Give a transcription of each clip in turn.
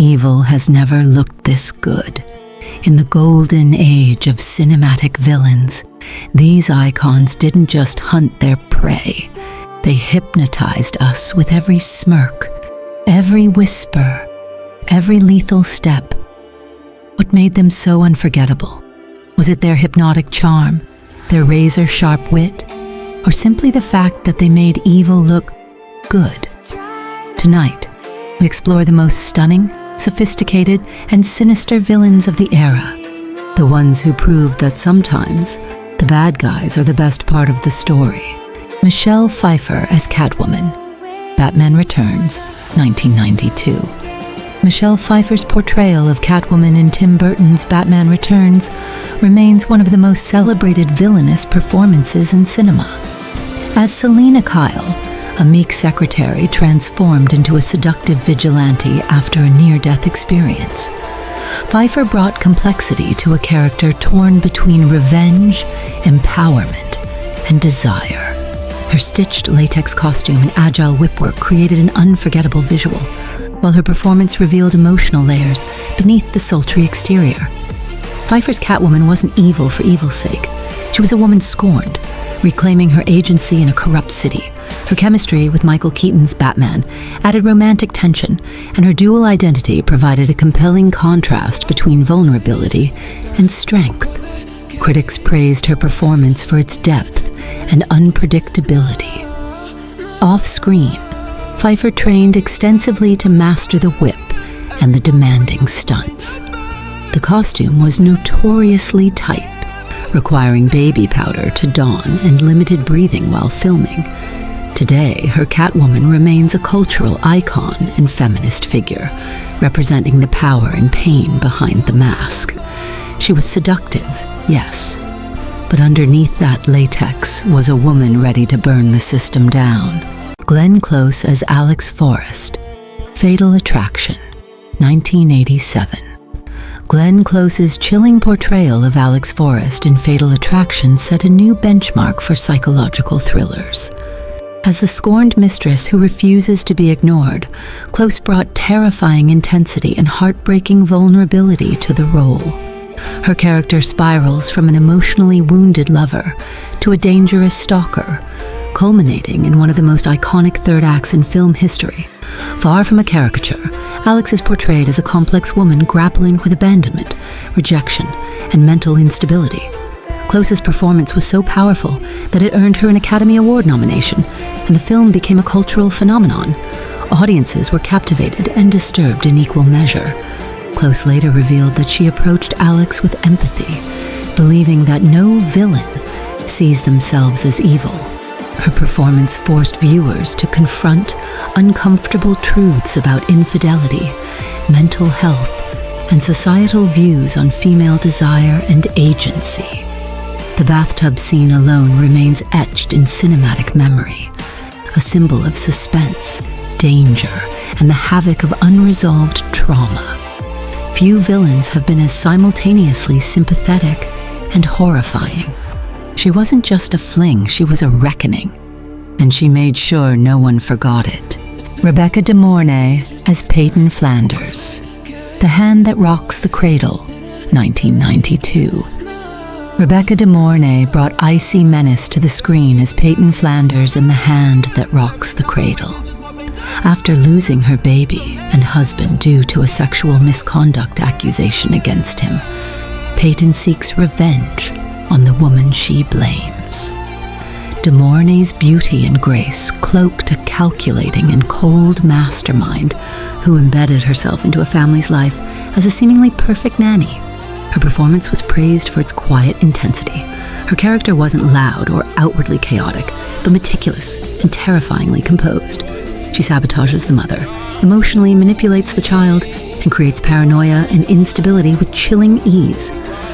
Evil has never looked this good. In the golden age of cinematic villains, these icons didn't just hunt their prey. They hypnotized us with every smirk, every whisper, every lethal step. What made them so unforgettable? Was it their hypnotic charm, their razor-sharp wit, or simply the fact that they made evil look good? Tonight, we explore the most stunning, sophisticated, and sinister villains of the era. The ones who proved that sometimes the bad guys are the best part of the story. Michelle Pfeiffer as Catwoman. Batman Returns, 1992. Michelle Pfeiffer's portrayal of Catwoman in Tim Burton's Batman Returns remains one of the most celebrated villainous performances in cinema. As Selina Kyle, a meek secretary transformed into a seductive vigilante after a near-death experience, Pfeiffer brought complexity to a character torn between revenge, empowerment, and desire. Her stitched latex costume and agile whipwork created an unforgettable visual, while her performance revealed emotional layers beneath the sultry exterior. Pfeiffer's Catwoman wasn't evil for evil's sake. She was a woman scorned, reclaiming her agency in a corrupt city. Her chemistry with Michael Keaton's Batman added romantic tension, and her dual identity provided a compelling contrast between vulnerability and strength. Critics praised her performance for its depth and unpredictability. Off-screen, Pfeiffer trained extensively to master the whip and the demanding stunts. The costume was notoriously tight, requiring baby powder to don and limited breathing while filming. Today, her Catwoman remains a cultural icon and feminist figure, representing the power and pain behind the mask. She was seductive, yes, but underneath that latex was a woman ready to burn the system down. Glenn Close as Alex Forrest, Fatal Attraction, 1987. Glenn Close's chilling portrayal of Alex Forrest in Fatal Attraction set a new benchmark for psychological thrillers. As the scorned mistress who refuses to be ignored, Close brought terrifying intensity and heartbreaking vulnerability to the role. Her character spirals from an emotionally wounded lover to a dangerous stalker, culminating in one of the most iconic third acts in film history. Far from a caricature, Alex is portrayed as a complex woman grappling with abandonment, rejection, and mental instability. Close's performance was so powerful that it earned her an Academy Award nomination, and the film became a cultural phenomenon. Audiences were captivated and disturbed in equal measure. Close later revealed that she approached Alex with empathy, believing that no villain sees themselves as evil. Her performance forced viewers to confront uncomfortable truths about infidelity, mental health, and societal views on female desire and agency. The bathtub scene alone remains etched in cinematic memory, a symbol of suspense, danger, and the havoc of unresolved trauma. Few villains have been as simultaneously sympathetic and horrifying. She wasn't just a fling, she was a reckoning, and she made sure no one forgot it. Rebecca De Mornay as Peyton Flanders, The Hand That Rocks the Cradle, 1992. Rebecca De Mornay brought icy menace to the screen as Peyton Flanders in The Hand That Rocks the Cradle. After losing her baby and husband due to a sexual misconduct accusation against him, Peyton seeks revenge on the woman she blames. De Mornay's beauty and grace cloaked a calculating and cold mastermind who embedded herself into a family's life as a seemingly perfect nanny. Her performance was praised for its quiet intensity. Her character wasn't loud or outwardly chaotic, but meticulous and terrifyingly composed. She sabotages the mother, emotionally manipulates the child, and creates paranoia and instability with chilling ease.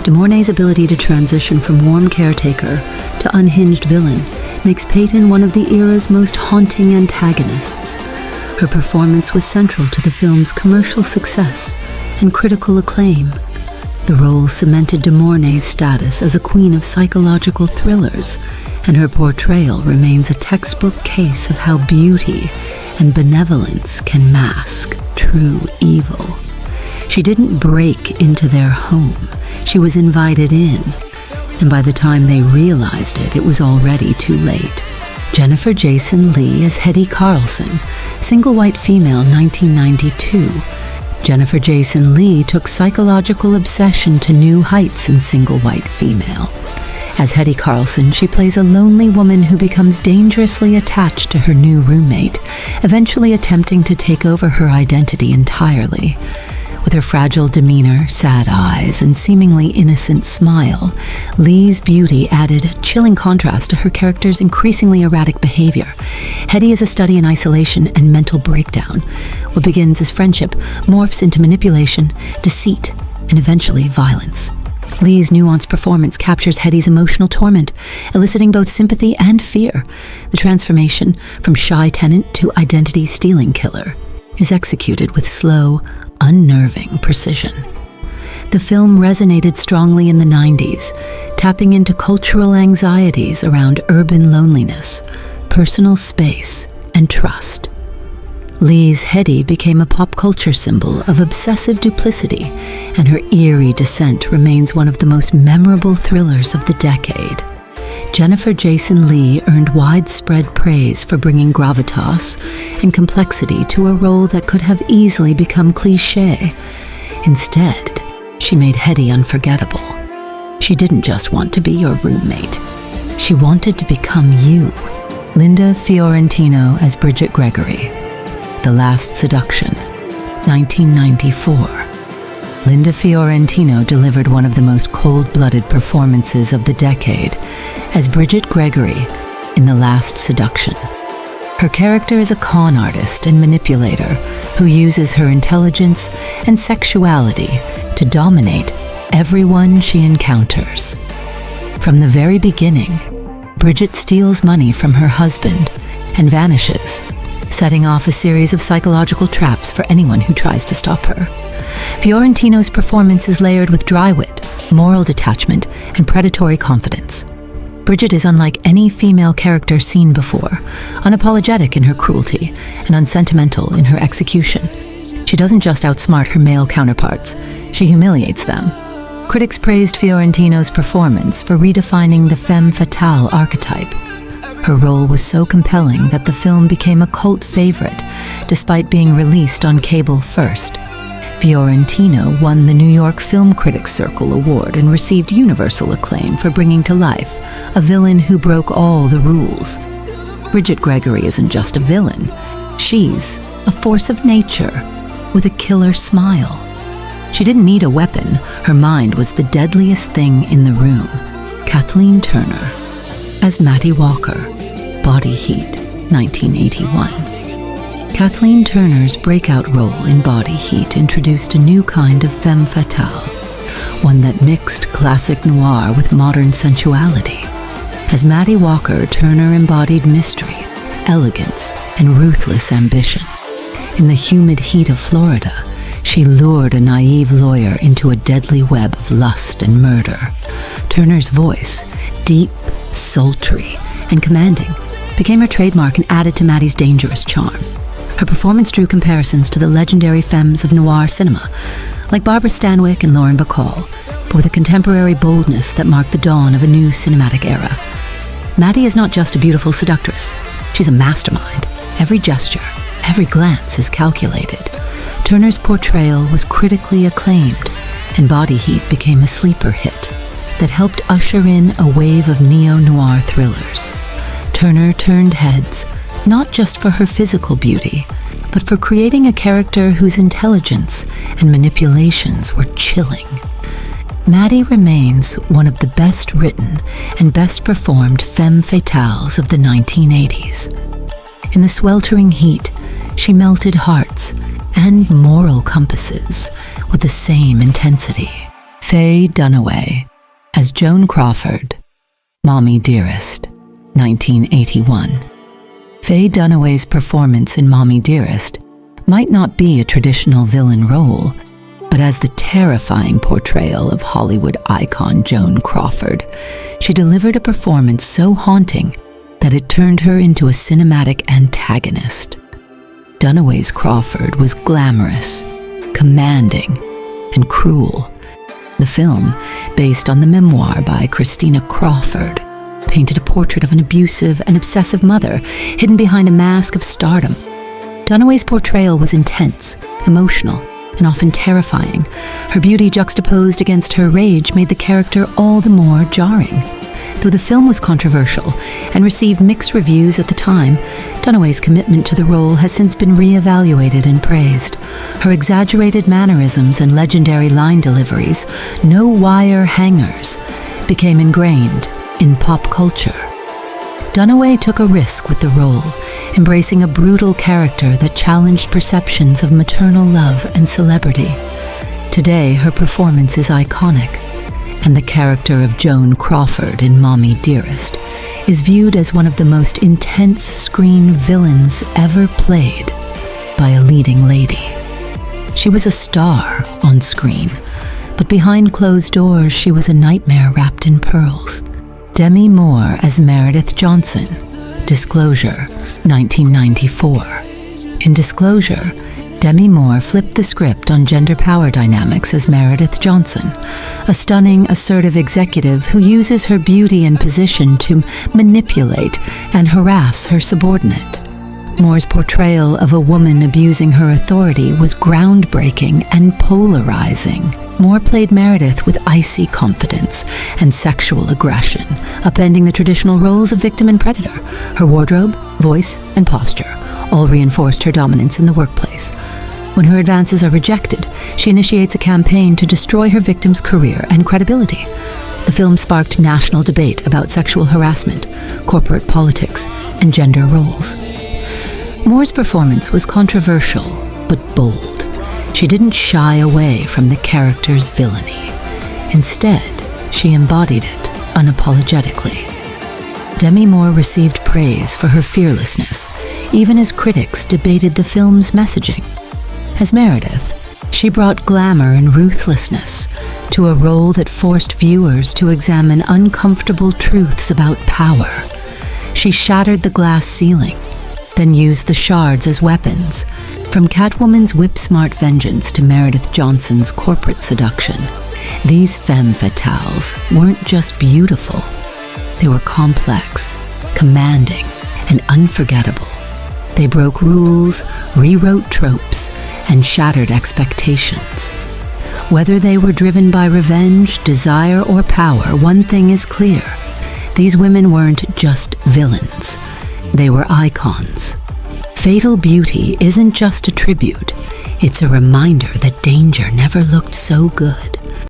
De Mornay's ability to transition from warm caretaker to unhinged villain makes Peyton one of the era's most haunting antagonists. Her performance was central to the film's commercial success and critical acclaim. The role cemented De Mornay's status as a queen of psychological thrillers, and her portrayal remains a textbook case of how beauty and benevolence can mask true evil. She didn't break into their home. She was invited in. And by the time they realized it, it was already too late. Jennifer Jason Leigh as Hetty Carlson, single white female, 1992. Jennifer Jason Leigh took psychological obsession to new heights in single white female. As Hetty Carlson, she plays a lonely woman who becomes dangerously attached to her new roommate, eventually attempting to take over her identity entirely. With her fragile demeanor, sad eyes, and seemingly innocent smile, Leigh's beauty added chilling contrast to her character's increasingly erratic behavior. Hetty is a study in isolation and mental breakdown. What begins as friendship morphs into manipulation, deceit, and eventually violence. Leigh's nuanced performance captures Hetty's emotional torment, eliciting both sympathy and fear. The transformation from shy tenant to identity-stealing killer is executed with slow, unnerving precision. The film resonated strongly in the 90s, tapping into cultural anxieties around urban loneliness, personal space, and trust. Leigh's Hetty became a pop culture symbol of obsessive duplicity, and her eerie descent remains one of the most memorable thrillers of the decade. Jennifer Jason Leigh earned widespread praise for bringing gravitas and complexity to a role that could have easily become cliché. Instead, she made Hetty unforgettable. She didn't just want to be your roommate. She wanted to become you. Linda Fiorentino as Bridget Gregory. The Last Seduction, 1994. Linda Fiorentino delivered one of the most cold-blooded performances of the decade as Bridget Gregory in The Last Seduction. Her character is a con artist and manipulator who uses her intelligence and sexuality to dominate everyone she encounters. From the very beginning, Bridget steals money from her husband and vanishes, setting off a series of psychological traps for anyone who tries to stop her. Fiorentino's performance is layered with dry wit, moral detachment, and predatory confidence. Bridget is unlike any female character seen before, unapologetic in her cruelty and unsentimental in her execution. She doesn't just outsmart her male counterparts, she humiliates them. Critics praised Fiorentino's performance for redefining the femme fatale archetype. Her role was so compelling that the film became a cult favorite, despite being released on cable first. Fiorentino won the New York Film Critics Circle Award and received universal acclaim for bringing to life a villain who broke all the rules. Bridget Gregory isn't just a villain. She's a force of nature with a killer smile. She didn't need a weapon. Her mind was the deadliest thing in the room. Kathleen Turner as Mattie Walker, Body Heat, 1981. Kathleen Turner's breakout role in Body Heat introduced a new kind of femme fatale, one that mixed classic noir with modern sensuality. As Mattie Walker, Turner embodied mystery, elegance, and ruthless ambition. In the humid heat of Florida, she lured a naive lawyer into a deadly web of lust and murder. Turner's voice, deep, sultry, and commanding, became her trademark and added to Mattie's dangerous charm. Her performance drew comparisons to the legendary femmes of noir cinema, like Barbara Stanwyck and Lauren Bacall, but with a contemporary boldness that marked the dawn of a new cinematic era. Mattie is not just a beautiful seductress, she's a mastermind. Every gesture, every glance is calculated. Turner's portrayal was critically acclaimed, and Body Heat became a sleeper hit that helped usher in a wave of neo-noir thrillers. Turner turned heads, not just for her physical beauty, but for creating a character whose intelligence and manipulations were chilling. Mattie remains one of the best written and best performed femme fatales of the 1980s. In the sweltering heat, she melted hearts and moral compasses with the same intensity. Faye Dunaway as Joan Crawford, Mommy Dearest, 1981. Faye Dunaway's performance in Mommy Dearest might not be a traditional villain role, but as the terrifying portrayal of Hollywood icon Joan Crawford, she delivered a performance so haunting that it turned her into a cinematic antagonist. Dunaway's Crawford was glamorous, commanding, and cruel. The film, based on the memoir by Christina Crawford, painted a portrait of an abusive and obsessive mother hidden behind a mask of stardom. Dunaway's portrayal was intense, emotional, and often terrifying. Her beauty juxtaposed against her rage made the character all the more jarring. Though the film was controversial and received mixed reviews at the time, Dunaway's commitment to the role has since been re-evaluated and praised. Her exaggerated mannerisms and legendary line deliveries, no wire hangers, became ingrained in pop culture. Dunaway took a risk with the role, embracing a brutal character that challenged perceptions of maternal love and celebrity. Today, her performance is iconic, and the character of Joan Crawford in Mommy Dearest is viewed as one of the most intense screen villains ever played by a leading lady. She was a star on screen, but behind closed doors she was a nightmare wrapped in pearls. Demi Moore as Meredith Johnson, Disclosure, 1994. In Disclosure, Demi Moore flipped the script on gender power dynamics as Meredith Johnson, a stunning, assertive executive who uses her beauty and position to manipulate and harass her subordinate. Moore's portrayal of a woman abusing her authority was groundbreaking and polarizing. Moore played Meredith with icy confidence and sexual aggression, upending the traditional roles of victim and predator. Her wardrobe, voice, and posture all reinforced her dominance in the workplace. When her advances are rejected, she initiates a campaign to destroy her victim's career and credibility. The film sparked national debate about sexual harassment, corporate politics, and gender roles. Moore's performance was controversial, but bold. She didn't shy away from the character's villainy. Instead, she embodied it unapologetically. Demi Moore received praise for her fearlessness, even as critics debated the film's messaging. As Meredith, she brought glamour and ruthlessness to a role that forced viewers to examine uncomfortable truths about power. She shattered the glass ceiling, then used the shards as weapons. From Catwoman's whip-smart vengeance to Meredith Johnson's corporate seduction, these femme fatales weren't just beautiful. They were complex, commanding, and unforgettable. They broke rules, rewrote tropes, and shattered expectations. Whether they were driven by revenge, desire, or power, one thing is clear. These women weren't just villains. They were icons. Fatal Beauty isn't just a tribute. It's a reminder that danger never looked so good.